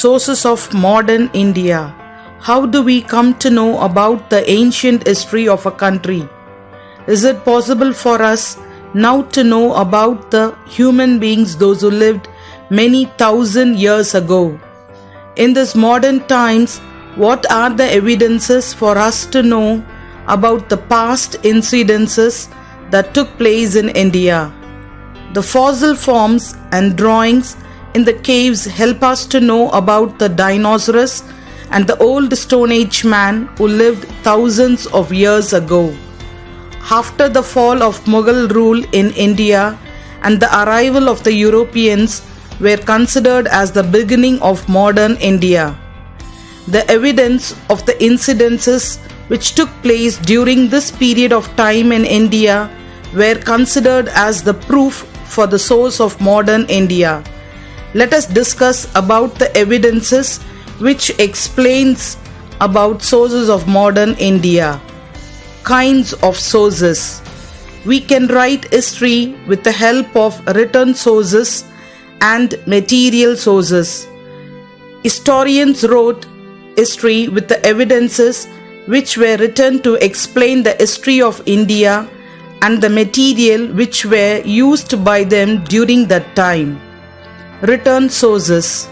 Sources of modern India. How do we come to know about the ancient history of a country? Is it possible for us now to know about the human beings, those who lived many thousand years ago? In these modern times, what are the evidences for us to know about the past incidences that took place in India? The fossil forms and drawings in the caves help us to know about the dinosaurs and the old Stone Age man who lived thousands of years ago. After the fall of Mughal rule in India and the arrival of the Europeans were considered as the beginning of modern India. The evidence of the incidences which took place during this period of time in India were considered as the proof for the source of modern India. Let us discuss about the evidences which explains about sources of modern India. Kinds of sources. We can write history with the help of written sources and material sources. Historians wrote history with the evidences which were written to explain the history of India and the material which were used by them during that time. Written sources.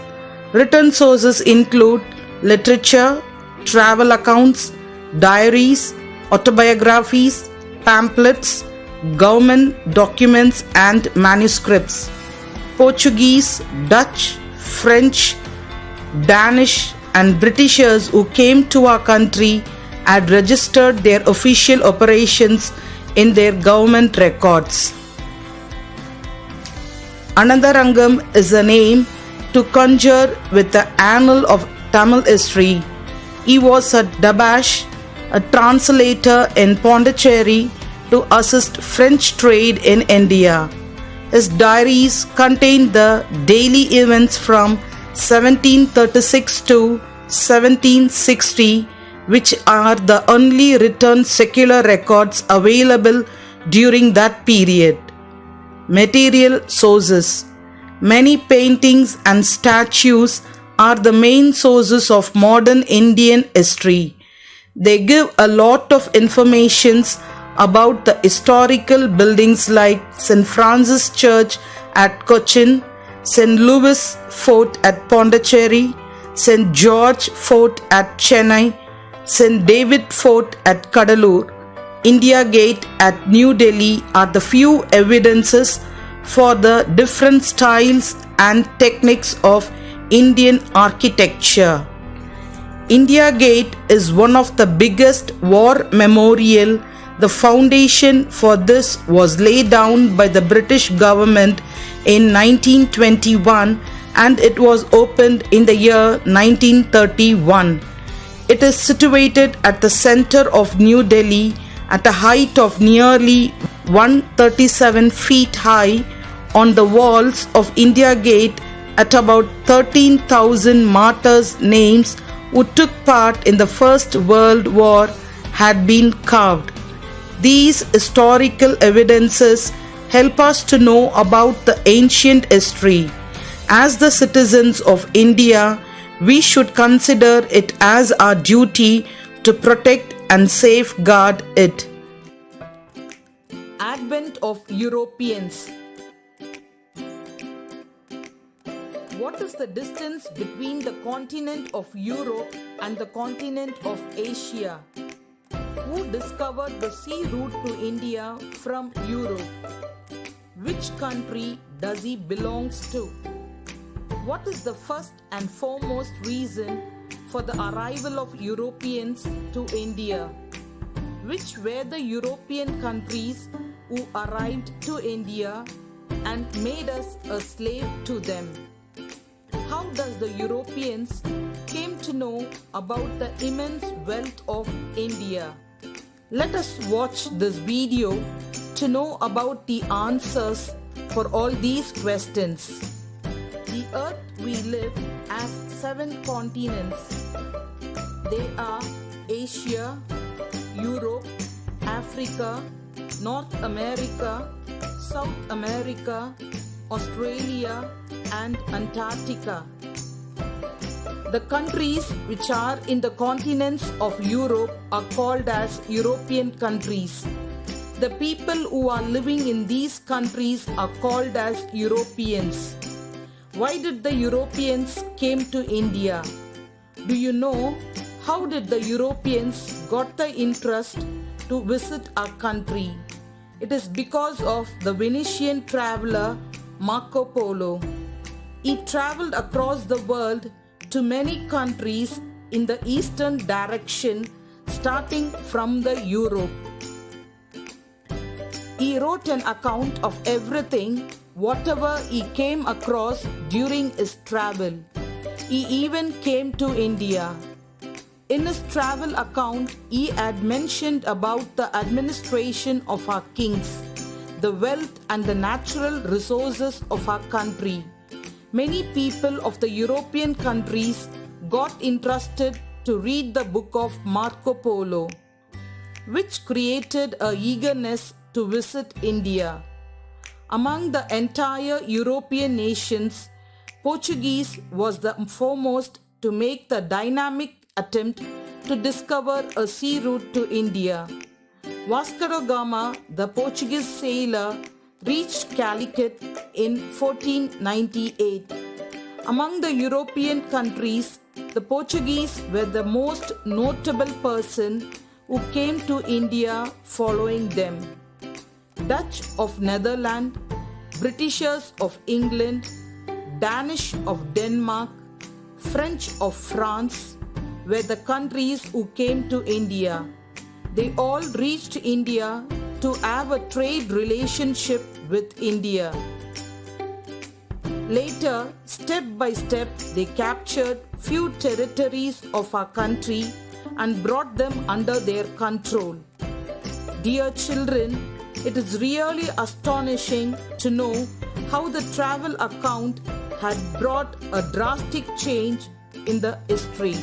Written sources include literature, travel accounts, diaries, autobiographies, pamphlets, government documents and manuscripts. Portuguese, Dutch, French, Danish and Britishers who came to our country had registered their official operations in their government records. Anandarangam is a name to conjure with the annal of Tamil history. He was a Dabash, a translator in Pondicherry to assist French trade in India. His diaries contain the daily events from 1736 to 1760, which are the only written secular records available during that period. Material sources. Many paintings and statues are the main sources of modern Indian history. They give a lot of information about the historical buildings like St. Francis Church at Cochin, St. Louis Fort at Pondicherry, St. George Fort at Chennai, St. David Fort at Kadalur, India Gate at New Delhi are the few evidences for the different styles and techniques of Indian architecture. India Gate is one of the biggest war memorial. The foundation for this was laid down by the British government in 1921 and it was opened in the year 1931. It is situated at the center of New Delhi at a height of nearly 137 feet high. On the walls of India Gate at about 13,000 martyrs' names who took part in the First World War had been carved. These historical evidences help us to know about the ancient history. As the citizens of India, we should consider it as our duty to protect and safeguard it. Advent of Europeans. What is the distance between the continent of Europe and the continent of Asia? Who discovered the sea route to India from Europe? Which country does he belong to? What is the first and foremost reason for the arrival of Europeans to India? Which were the European countries who arrived to India and made us a slave to them? How does the Europeans came to know about the immense wealth of India? Let us watch this video to know about the answers for all these questions. The earth we live has 7 continents. They are Asia, Europe, Africa, North America, South America, Australia and Antarctica. The countries which are in the continents of Europe are called as European countries. The people who are living in these countries are called as Europeans. Why did the Europeans came to India? Do you know how did the Europeans got the interest to visit our country? It is because of the Venetian traveler Marco Polo. He traveled across the world to many countries in the eastern direction, starting from the Europe. He wrote an account of everything, whatever he came across during his travel. He even came to India. In his travel account, he had mentioned about the administration of our kings, the wealth and the natural resources of our country. Many people of the European countries got interested to read the book of Marco Polo, which created a eagerness to visit India. Among the entire European nations, Portuguese was the foremost to make the dynamic attempt to discover a sea route to India. Vasco da Gama, the Portuguese sailor, reached Calicut in 1498. Among the European countries, the Portuguese were the most notable person who came to India following them. Dutch of Netherlands, Britishers of England, Danish of Denmark, French of France were the countries who came to India. They all reached India to have a trade relationship with India. Later, step by step, they captured few territories of our country and brought them under their control. Dear children, it is really astonishing to know how the travel account had brought a drastic change in the history.